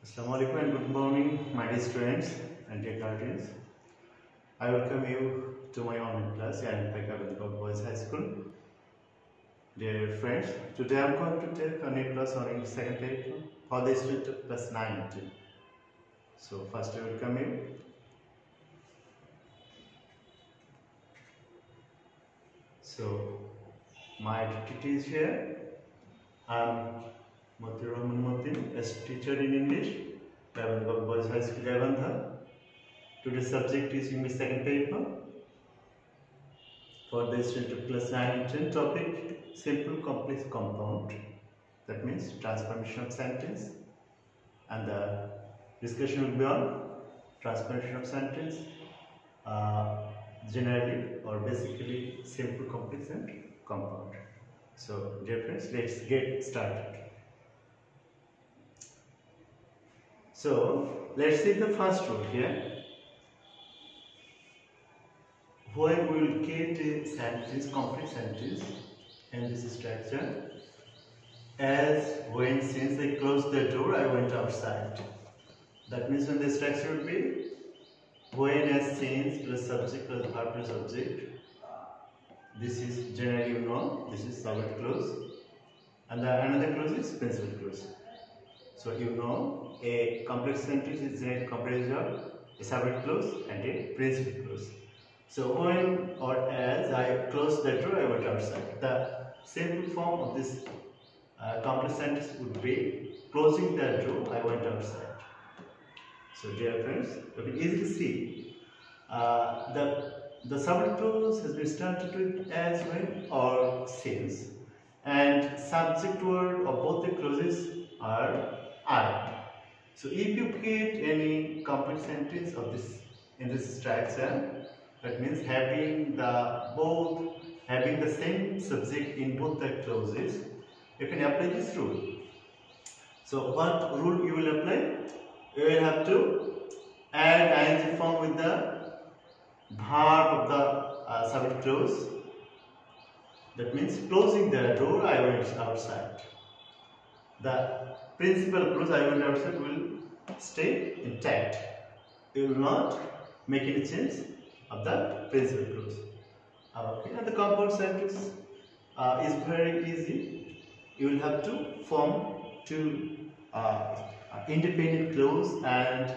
Assalamualaikum and good morning, my dear students and dear guardians. I welcome you to my online class and Gaibandha Boys High School. Dear friends, today I am going to take a new class on second paper for the student of class 9 and 10. So first I welcome you. So my identity is here. I am Rahman, as teacher in English, Gaibandha Boys High School, Gaibandha. Today's subject is English second paper for the student of class 9 and 10. Topic: simple complex compound. That means transformation of sentence, and the discussion will be on transformation of sentence, generally or basically simple, complex, and compound. So, dear friends, let's get started. So, let's see the first rule here. When we will get a sentence, complete sentence in this structure, as when since I closed the door, I went outside. That means when the structure will be when as since plus subject plus verb plus object. This is generally you know, this is subject clause, and the another clause is principal clause. So you know a complex sentence is generally comprised of a subject clause and a principal clause. So when or as I closed the door, I went outside. The simple form of this complex sentence would be closing the door, I went outside. So dear friends, you can easily see the subject clause has been started with as, when, or since, and subject word of both the clauses are I. So if you get any complete sentence of this in this structure, that means having the same subject in both the clauses, you can apply this rule. So what rule you will apply? You will have to add ing form with the verb of the subject clause. That means closing the door, I went outside. The principal clause, I went outside, will stay intact. You will not make any change of the principal clause. Okay, and the compound sentence is very easy. You will have to form two independent clause, and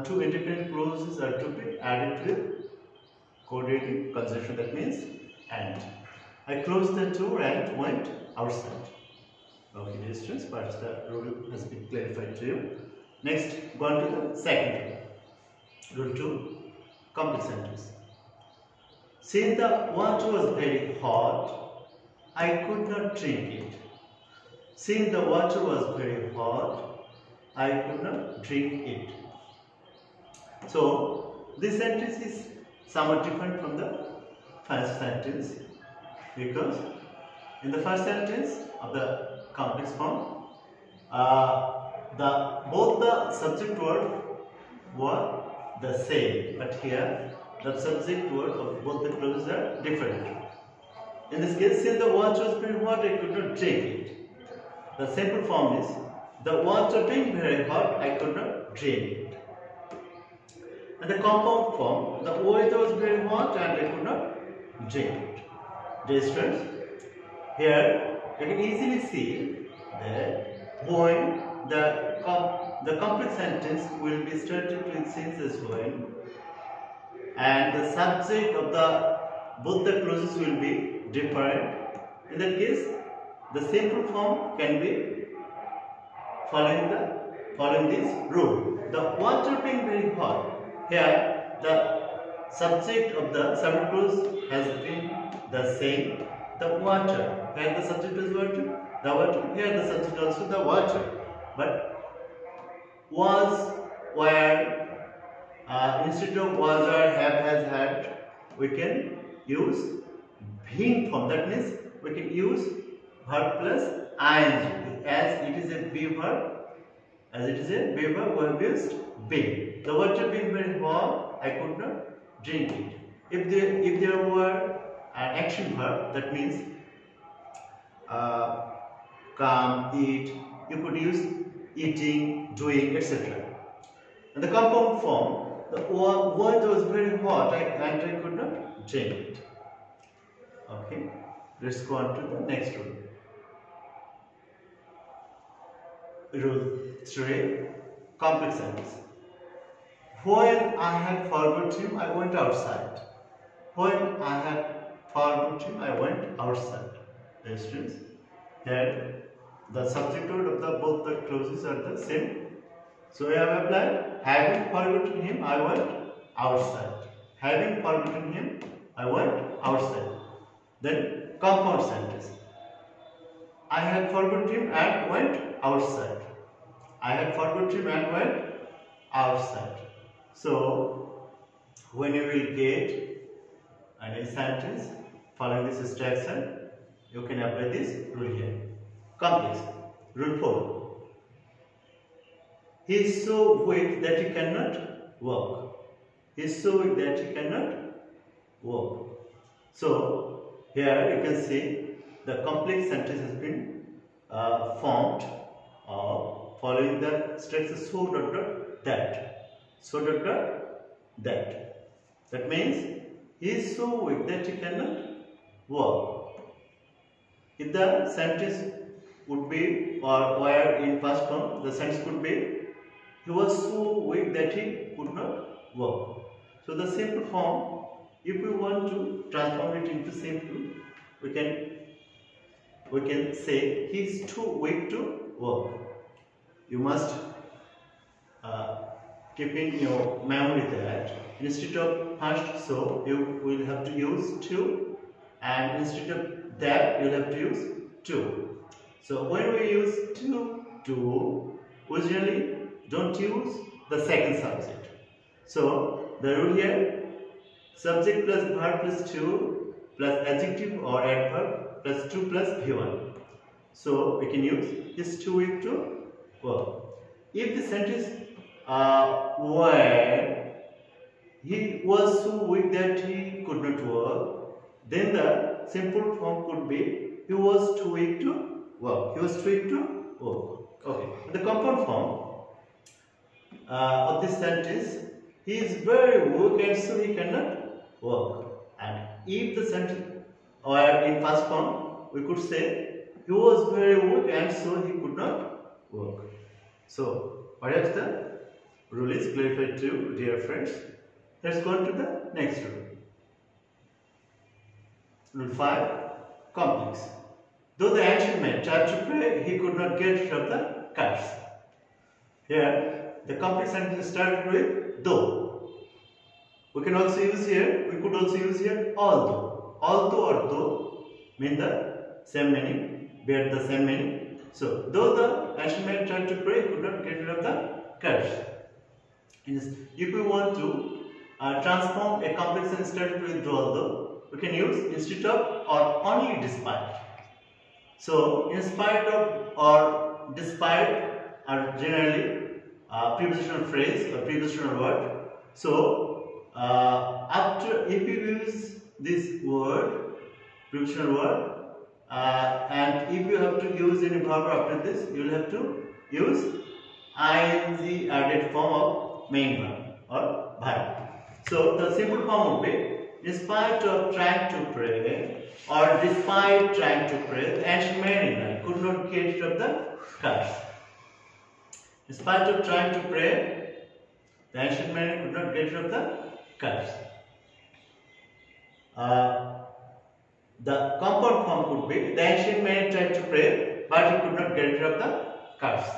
two independent clauses are to be added with coordinating conjunction. That means and. I closed the door and went outside. Okay, dear students, but the rule has been clarified to you. Next, go on to the second rule. Rule 2, complete sentence. Since the water was very hot, I could not drink it. Since the water was very hot, I could not drink it. So, this sentence is somewhat different from the first sentence, because in the first sentence of the complex form, both the subject word were the same, but here the subject word of both the clauses are different. In this case, since the water was very hot, I could not drink it. The simple form is the water being very hot, I could not drink it. And the compound form, the water was very hot and I could not drink it. Dear students, here you can easily see that when the complete sentence will be started with since as when, and the subject of both the clauses will be different. In that case, the simple form can be following this rule. The water being very hot. Here, the subject of the subject clause has been the same. The water. Here the subject is water. The water. Here the subject also the water. But was, where, instead of was or have, has, had, we can use being form. That means we can use verb plus ing. As it is a be verb, we have used being. The water being very hot, I could not drink it. If there were an action verb, that means come, eat, you could use eating, doing, etc. And the compound form, the water was very hot and I could not drink it. Okay, let's go on to the next rule. Rule 3, complex sentence. When I had forgot him, I went outside. When I had forgot him, I went outside. The students, here the subject word of both the clauses are the same. So I have applied, having forgotten him, I went outside. Having forgotten him, I went outside. Then compound sentence. I had forgotten him and went outside. I had forgotten him and went outside. So when you will get any sentence following this instruction, you can apply this rule here. Complex. Rule 4. He is so weak that he cannot walk. He is so weak that he cannot walk. So here you can see the complex sentence has been formed following the structure so that. So that. That means he is so weak that he cannot walk. If the sentence would be, or where in past form, the sentence could be, he was so weak that he could not walk. So the simple form, if we want to transform it into simple, we can say he is too weak to walk. You must keep in your memory that instead of first so, you will have to use to, and instead of that you will have to use to. So when we use to, we generally don't use the second subject. So the rule here, subject plus verb plus to plus adjective or adverb plus to plus V1. So we can use is too weak to work. If the sentence where he was so weak that he could not work, then the simple form could be he was too weak to work. He was too weak to work. Okay. The compound form of this sentence, he is very weak and so he cannot work. And if the sentence or in past form, we could say he was very weak and so he could not work. So perhaps the rule is clarified to you, dear friends. Let's go on to the next rule. Rule 5, complex. Though the ancient man tried to pray, he could not get rid of the curse. Here, the complex sentence started with though. We can also use here, we could also use here although. Although or though mean the same meaning, bear the same meaning. So, though the ancient man tried to pray, he could not get rid of the curse. If we want to transform a complex sentence started with though although, we can use instead of or only despite. So, in spite of or despite are generally prepositional phrase or prepositional word. So, after if you use this word, prepositional word, and if you have to use any verb after this, you will have to use ing added form of main verb or verb. So, the simple form would be in spite of trying to pray or despite trying to pray, the ancient man could not get rid of the curse. In spite of trying to pray, the ancient man could not get rid of the curse. The compound form could be the ancient man tried to pray, but he could not get rid of the curse.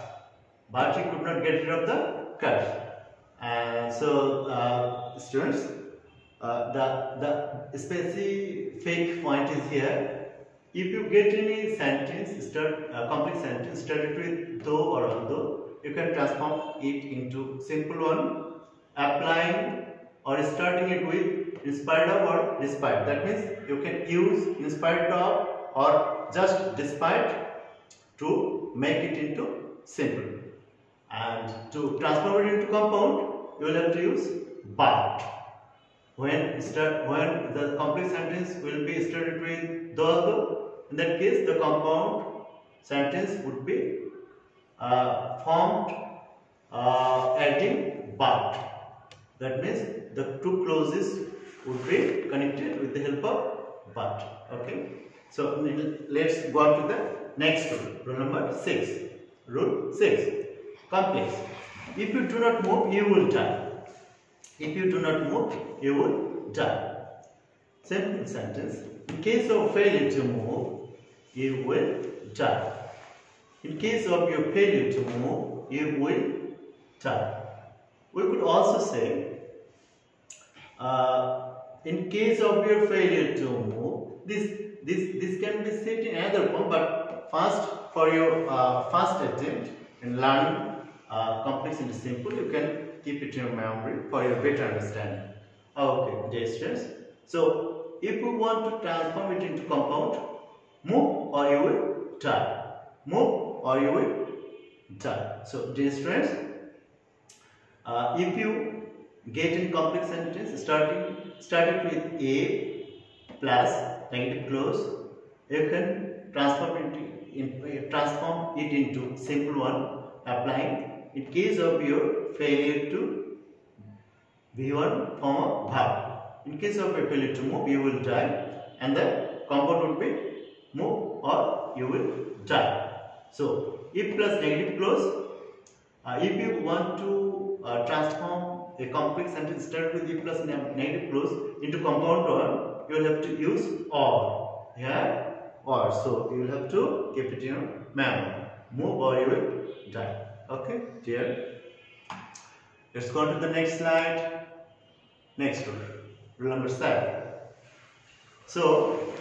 But he could not get rid of the curse. And so, students, the specific point is here. If you get any sentence, complex sentence started with though or although, you can transform it into simple one, applying or starting it with in spite of or despite. That means you can use in spite of or just despite to make it into simple. And to transform it into compound, you will have to use but. When the complex sentence will be started with though, in that case the compound sentence would be formed adding but. That means the two clauses would be connected with the help of but. Okay. So let's go on to the next rule. Rule number 6. Rule 6. Complex. If you do not move, you will die. If you do not move, you will die. Simple sentence. In case of failure to move, you will die. In case of your failure to move, you will die. We could also say, in case of your failure to move, this can be said in another form, but first for your first attempt in learning complex and simple, you can keep it in your memory for your better understanding. Okay, dear students. So if you want to transform it into compound, move or you will die. Move or you will die. So dear students, if you get in complex sentence starting with a plus negative clause, you can transform it into simple one, applying in case of your failure to be one form of verb. In case of your failure to move, you will die, and the compound would be move or you will die. So if plus negative clause, if you want to transform a complex sentence start with if plus negative clause into compound one, you will have to use or. Yeah, or. So you will have to keep it in your memory. Move or you will die. Okay, dear. Let's go on to the next slide. Next rule. Rule number 7. So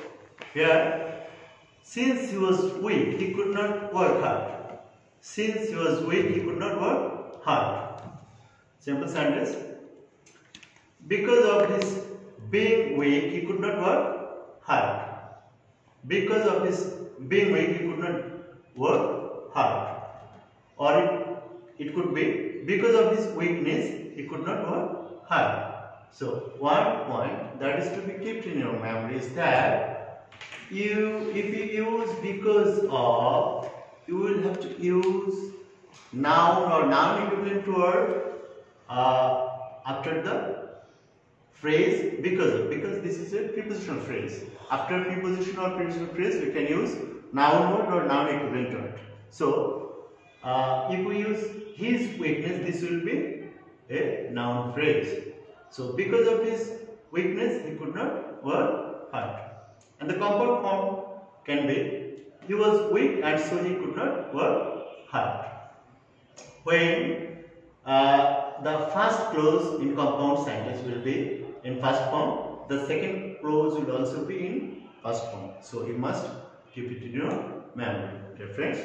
here, since he was weak, he could not work hard. Since he was weak, he could not work hard. Simple sentence. Because of his being weak, he could not work hard. Because of his being weak, he could not work hard. Or it could be because of his weakness, he could not work hard. So one point that is to be kept in your memory is that if you use because of, you will have to use noun or noun equivalent word after the phrase because of, because this is a prepositional phrase. After preposition or prepositional phrase, we can use noun word or noun equivalent word. So if we use his weakness, this will be a noun phrase. So because of his weakness, he could not work hard. And the compound form can be he was weak and so he could not work hard. When the first clause in compound sentence will be in first form, the second clause will also be in first form. So you must keep it in your memory, dear friends.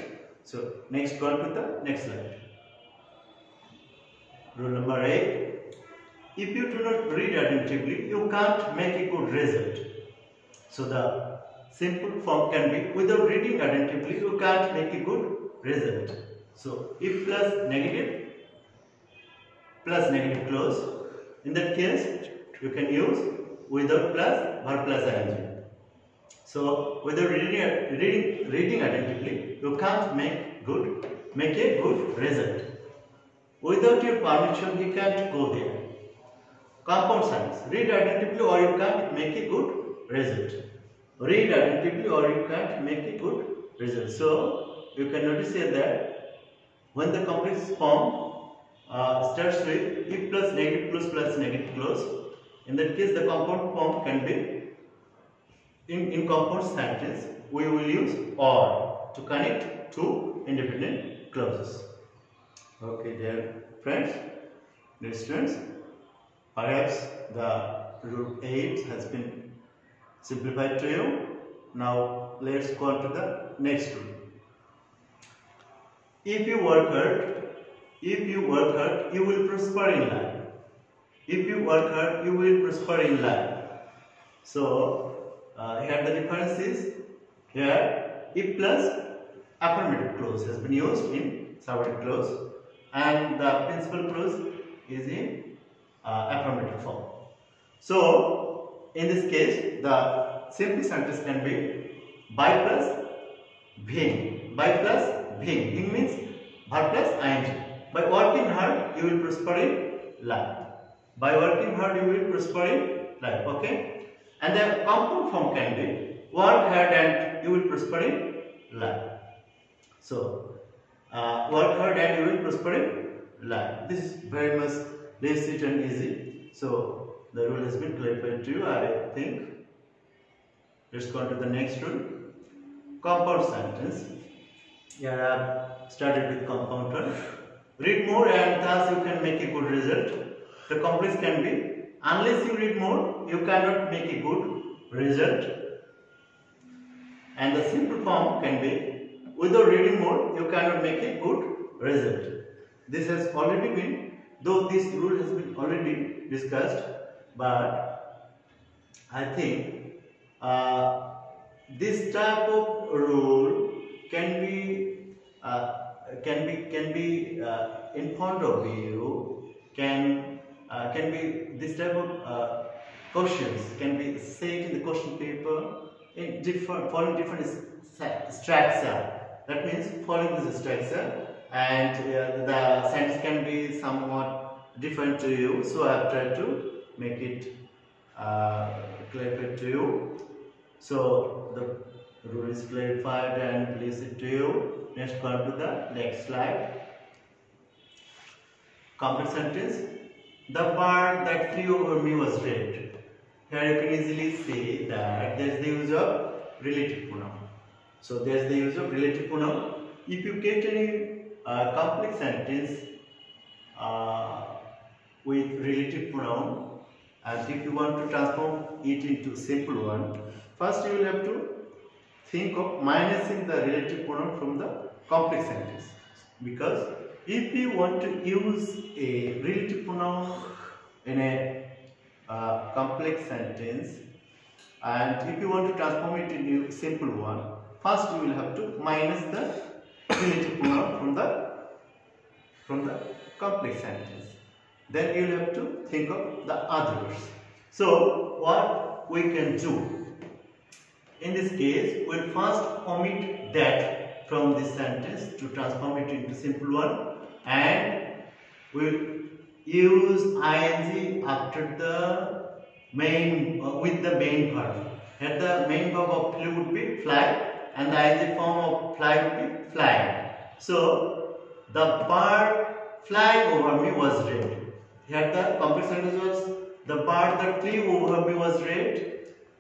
So next, go on to the next slide. Rule number 8. If you do not read attentively, you can't make a good result. So the simple form can be without reading attentively, you can't make a good result. So if plus negative clause, in that case you can use without plus verb plus ing. So without reading attentively, you can't make a good result. Without your permission, you can't go there. Compound sentence. Read attentively or you can't make a good result. Read attentively or you can't make a good result. So you can notice here that when the complex form starts with if plus negative clause, in that case the compound form can be in compound sentence we will use or to connect two independent clauses. Okay, dear friends, dear students, perhaps the rule 8 has been simplified to you. Now let's go on to the next rule. If you work hard, you will prosper in life. If you work hard, you will prosper in life. So here the difference is here if plus affirmative clause has been used in subordinate clause and the principal clause is in affirmative form. So in this case the simple sentence can be by plus being. By plus being. Being means verb plus ing. By working hard, you will prosper in life. By working hard, you will prosper in life. Okay? And the compound form can be work hard and you will prosper in life. So, work hard and you will prosper in life. This is very much basic and easy. So, the rule has been clarified to you, I think. Let's go on to the next rule. Compound sentence. Here I have started with compound one. Read more and thus you can make a good result. The complex can be, unless you read more, you cannot make a good result. And the simple form can be, without reading more, you cannot make a good result. This has already been, though this rule has been already discussed, but I think this type of rule can be in front of you. Can be this type of questions can be set in the question paper in following different structure. That means following this structure, and the sentence can be somewhat different to you. So I have tried to make it clarified to you. So the rule is clarified and place it to you. Next, go on to the next slide. Complete sentence. The bird that flew over me was red. Here you can easily say that there is the use of relative pronoun. So there is the use of relative pronoun. If you get any complex sentence with relative pronoun, and if you want to transform it into simple one, first you will have to think of minusing the relative pronoun from the complex sentence. Because if you want to use a relative pronoun in a complex sentence, and if you want to transform it into a simple one, first you will have to minus the relative pronoun from the complex sentence. Then you will have to think of the others. So what we can do in this case, we will first omit that from this sentence to transform it into simple one, and we will use ing after the main with the main verb. Here the main verb of flew would be fly, and the ing form of fly would be flying. So the bird flying over me was red. Here the complex sentence was the bird that flew over me was red.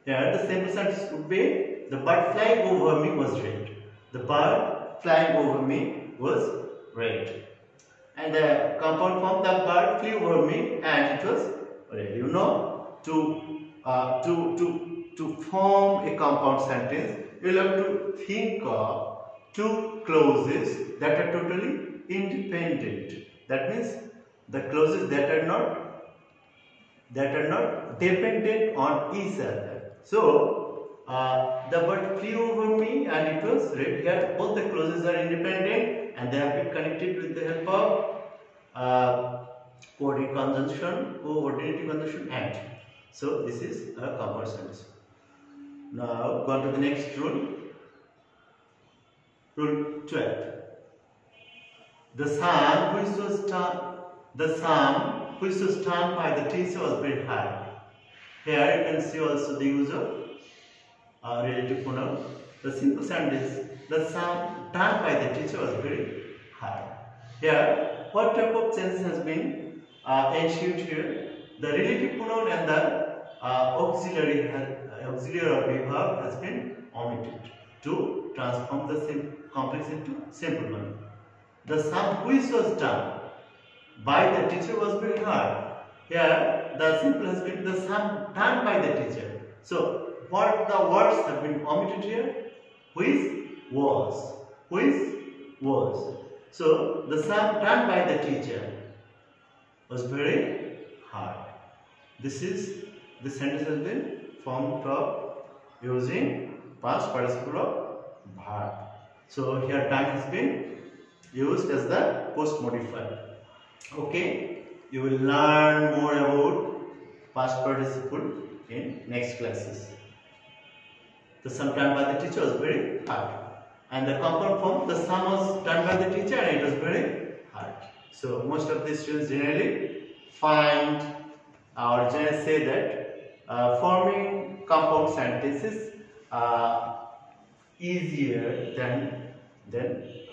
Here the simple sentence would be the bird flying over me was red. The bird flying over me was red. And the compound form, the bird flew over me and it was red. You know, to form a compound sentence, you will have to think of two clauses that are totally independent. That means the clauses that are not dependent on each other. So the bird flew over me and it was red. Here both the clauses are independent and they have been connected with the help of coordinating conjunction and. So this is a compound sentence. Now go on to the next rule. Rule 12. The sum which was turned by the teacher was very high. Here you can see also the use of relative pronoun. The simple sentence, the sum done by the teacher was very high. Here, what type of change has been ensued here? The relative pronoun and the auxiliary verb has been omitted to transform the complex into simple one. The sum which was done by the teacher was very hard. Here, the simple has been the sum done by the teacher. So, what the words have been omitted here? Which was. So, the sum done by the teacher was very hard. The sentence has been formed of using past participle of verb. So, here done has been used as the post modifier. Okay, you will learn more about past participle in next classes. The sum done by the teacher was very hard, and the compound form, the sum was done by the teacher and it was very So most of the students generally find or generally say that forming compound sentences easier than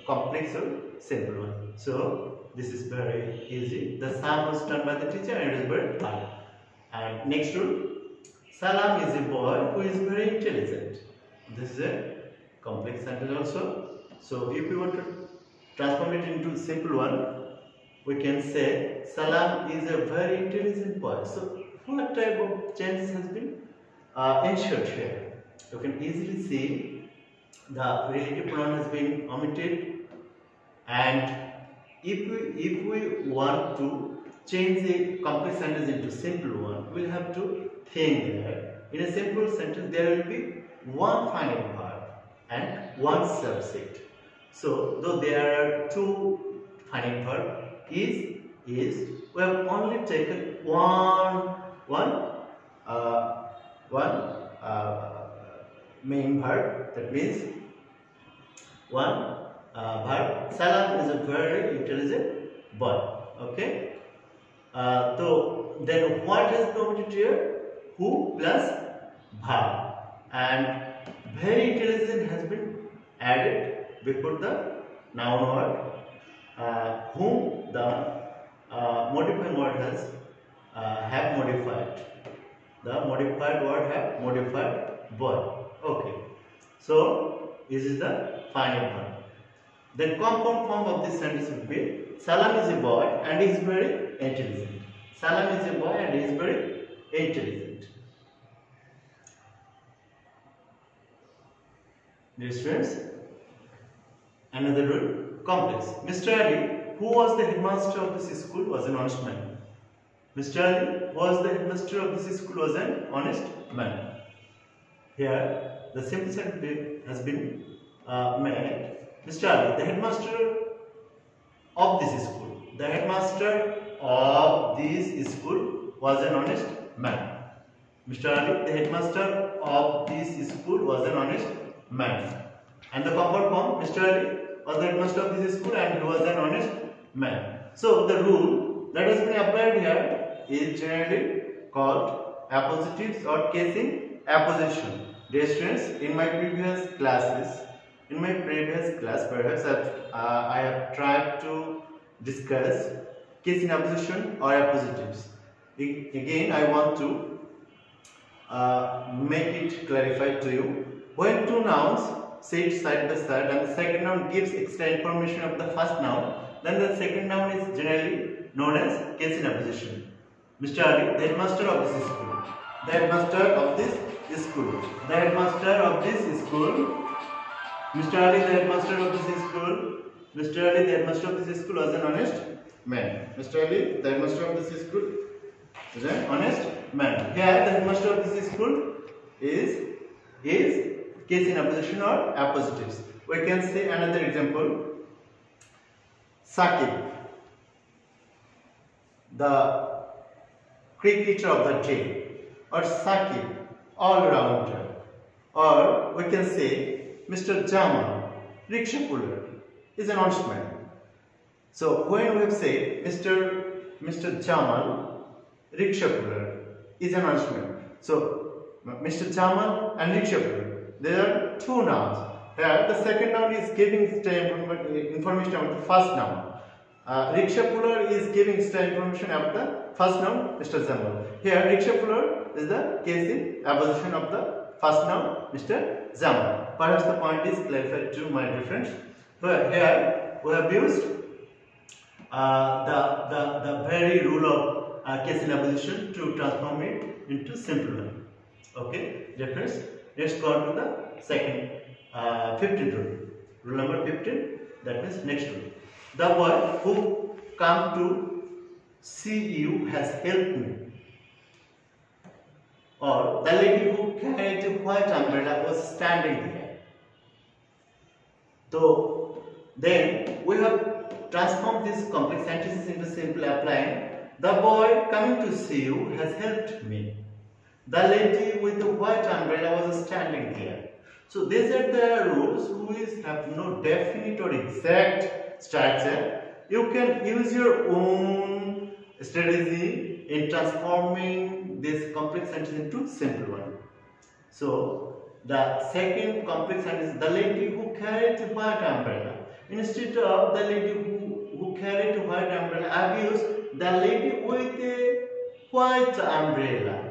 complex or simple one. So this is very easy. The sum was done by the teacher and it is very hard. And next rule, Salam is a boy who is very intelligent. This is a complex sentence also. So if we want to transform it into simple one, we can say Salam is a very intelligent boy. So what type of changes has been ensured here? You can easily see the relative pronoun has been omitted, and if we want to change the complex sentence into simple one, we'll have to think that in a simple sentence there will be one final verb and one subject. So though there are two final verb is we have only taken one main verb, that means one verb. Salam is a very intelligent boy. Okay. So then what has been omitted here? Who plus verb, and very intelligent has been added before the noun word, whom the modifying word has have modified. The modified word have modified boy. Okay. So this is the final one. The compound form of this sentence would be Salam is a boy and he is very intelligent. Salam is a boy and he is very intelligent. Dear students, another rule, complex. Mr. Ali, who was the headmaster of this school, was an honest man. Mr. Ali, who was the headmaster of this school, was an honest man. Here, the simple sentence has been made. Mr. Ali, the headmaster of this school. The headmaster of this school was an honest man. Mr. Ali, the headmaster of this school, was an honest man. And the compound form, Mr. Ali was the headmaster of this school and he was an honest man. So the rule that has been applied here is generally called appositives or case in apposition. Dear students, in my previous class perhaps I have tried to discuss case in apposition or appositives. Again, I want to make it clarified to you. When two nouns sit side by side and the second noun gives extra information of the first noun, then the second noun is generally known as case in apposition. Mr. Ali, the headmaster of this school. The headmaster of this school. The headmaster of this school. Mr. Ali, the headmaster of this school. Mr. Ali, the headmaster of this school, was an honest man. Mr. Ali, the headmaster of this school, is an honest man. Here, the headmaster of this school is case in apposition or appositives. We can say another example. Saqib, the cricketer of the day, or Saqib, all-rounder, or we can say Mr. Jamal, rickshaw puller, is an honest man. So when we have said Mr. Jamal, rickshaw puller, is an honest man. So Mr. Jamal and rickshaw puller, there are two nouns. Here the second noun is giving information about the first noun. Rickshaw puller is giving extra information about the first noun, Mr. Jamal. Here rickshaw puller is the case in apposition of the first noun, Mr. Jamal. Perhaps the point is clarified to my dear friends. But here we have used the very rule of case in apposition to transform it into simple one. Okay, dear friends, let's go on to the second 15th rule. Rule number 15, that means next rule. The boy who come to see you has helped me. Or the lady who carried a white umbrella was standing there. So then we have transformed these complex sentences into simple applying. The boy coming to see you has helped me. The lady with the white umbrella was standing there. So these are the rules which have no definite or exact structure. you can use your own strategy in transforming this complex sentence into simple one. So the second complex sentence is the lady who carried a white umbrella. Instead of the lady who carried a white umbrella, I have used the lady with a white umbrella.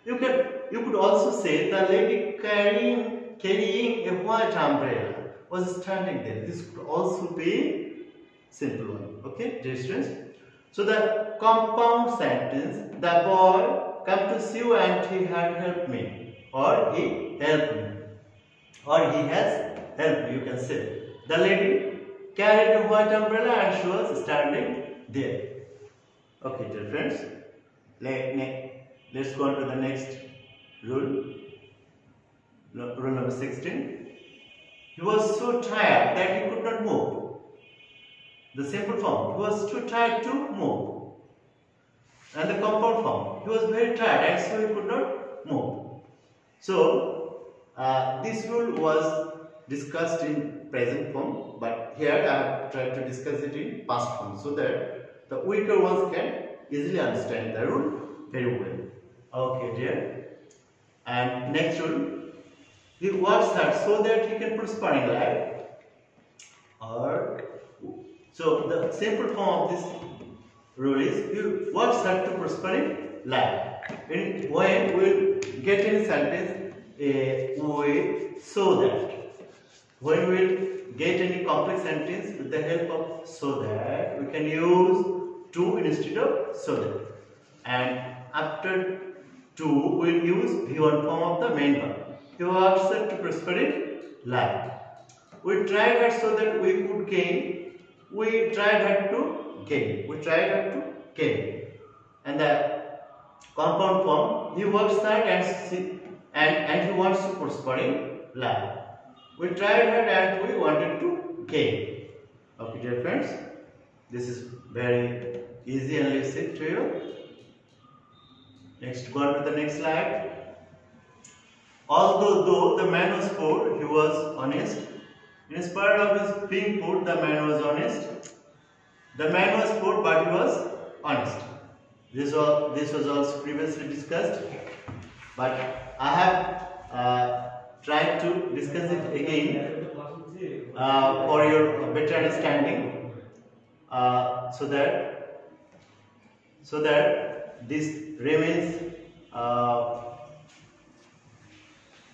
You could also say the lady carrying a white umbrella was standing there. This could also be simple one. Okay, dear students. So the compound sentence, the boy come to see you and he had helped me, or he helped me, or he has helped me. You can say the lady carried a white umbrella and she was standing there. Okay, dear friends. Let's go on to the next rule. Rule number 16. He was so tired that he could not move. The simple form, he was too tired to move. And the compound form, he was very tired and so he could not move. So, this rule was discussed in present form, but here I have tried to discuss it in past form so that the weaker ones can easily understand the rule very well. Okay, dear. And next rule, he works hard so that he can prosper in life. So the simple form of this rule is he works hard to prosper in life. When we will get in sentence we so that. When we will get any complex sentence with the help of so that, we can use to instead of so that. And after to, we will use V1 form of the main verb. He works hard to prosper in life. We tried hard so that we could gain. We tried hard to gain. We tried hard to gain. And the compound form, he works hard and he wants to prosper in life. We tried hard and we wanted to gain. Okay, dear friends, this is very easy and basic to you. Next, go on to the next slide. Although the man was poor, he was honest. In spite of his being poor, the man was honest. The man was poor, but he was honest. This was also previously discussed, but I have tried to discuss it again for your better understanding, so that this remains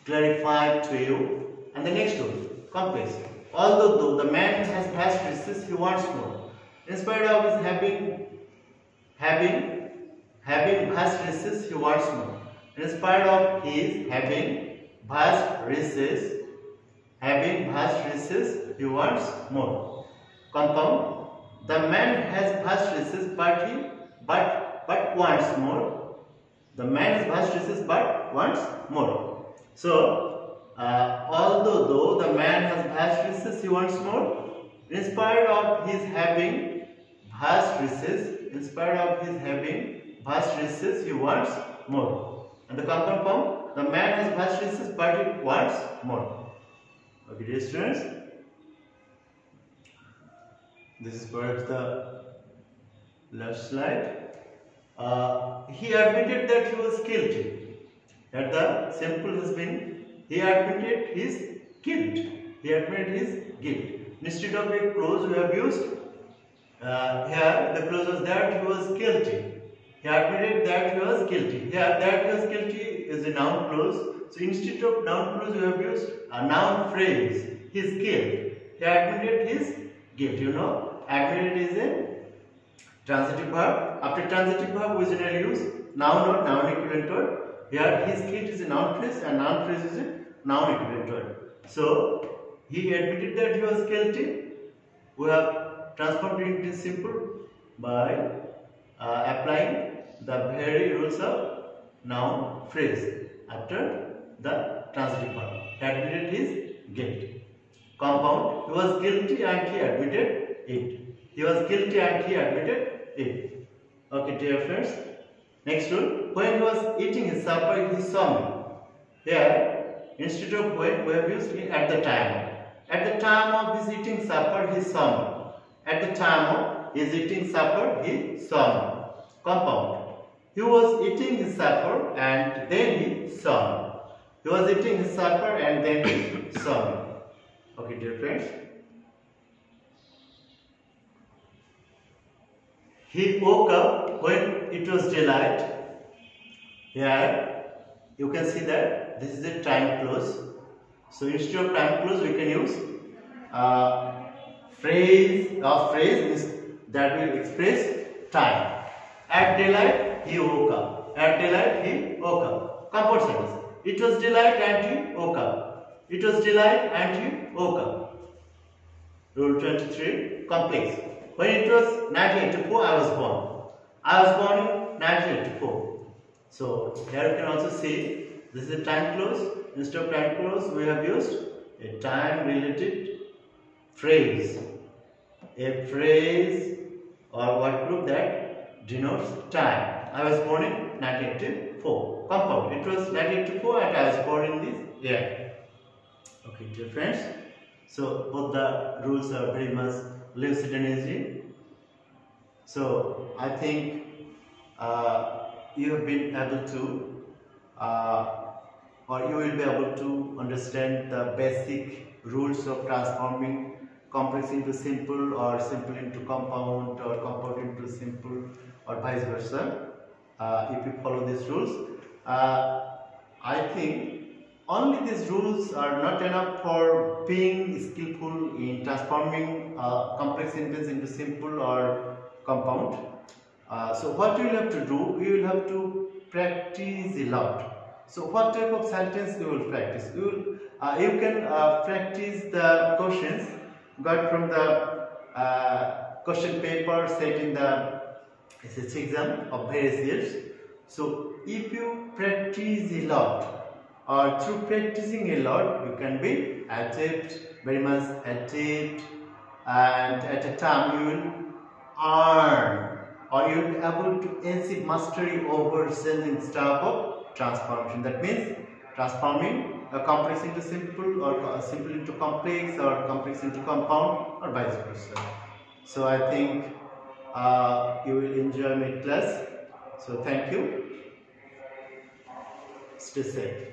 clarified to you. And the next one, complex. Although the man has vast riches, he wants more. In spite of his having vast riches, he wants more. In spite of his having vast riches, he wants more. Compound. The man has vast riches, but wants more. The man has vast riches, but wants more. So, although the man has vast riches, he wants more. In spite of his having vast riches, he wants more. And the compound form, the man has vast riches, but he wants more. Okay, dear students, this is perhaps the last slide. He admitted that he was guilty. That the simple has been, he admitted his guilt. Instead of a clause, we have used here the clause was that he was guilty. He admitted that he was guilty. Here, that he was guilty is a noun clause. So instead of noun clause, we have used a noun phrase. His guilt. He admitted his guilt. You know, admitted is a transitive verb. After transitive verb, we generally use noun or noun equivalent word. Here, his guilt is a noun phrase and noun phrase is a noun equivalent word. So, he admitted that he was guilty. We have transformed it into simple by applying the very rules of noun phrase after the transitive verb. He admitted his guilt. Compound, he was guilty and he admitted it. Okay, dear friends. Next rule, when he was eating his supper, he saw me. Here, instead of when, we have used at the time. At the time of his eating supper, he saw me. At the time of he is eating supper, he saw me. Compound. He was eating his supper and then he saw me. He was eating his supper and then he saw me. Okay, dear friends. He woke up when it was daylight. Here you can see that this is a time clause. So instead of time clause we can use phrase that will express time. At daylight he woke up. At daylight he woke up. Compound sentence. It was daylight and he woke up. It was daylight and he woke up. Rule 23. Complex. When it was 1984, I was born. I was born in 1984. So here you can also see this is a time clause. Instead of time clause, we have used a time-related phrase. A phrase or word group that denotes time. I was born in 1984. Compound. It was 1984 and I was born in this year. Okay, dear friends. So both the rules are very much lucid and easy. So I think you have been able to or you will be able to understand the basic rules of transforming complex into simple or simple into compound or compound into simple or vice versa. If you follow these rules, I think only these rules are not enough for being skillful in transforming complex sentence into simple or compound. So what you will have to do, you will have to practice a lot. So what type of sentence you will practice? You can practice the questions got from the question paper set in the SSC exam of various years. So if you practice a lot, or through practicing a lot, you can be adept, very much adept, and at a time you will earn or you will be able to achieve mastery over certain type of transformation. That means transforming a complex into simple or simple into complex or complex into compound or vice versa. So I think you will enjoy my class. So thank you. Stay safe.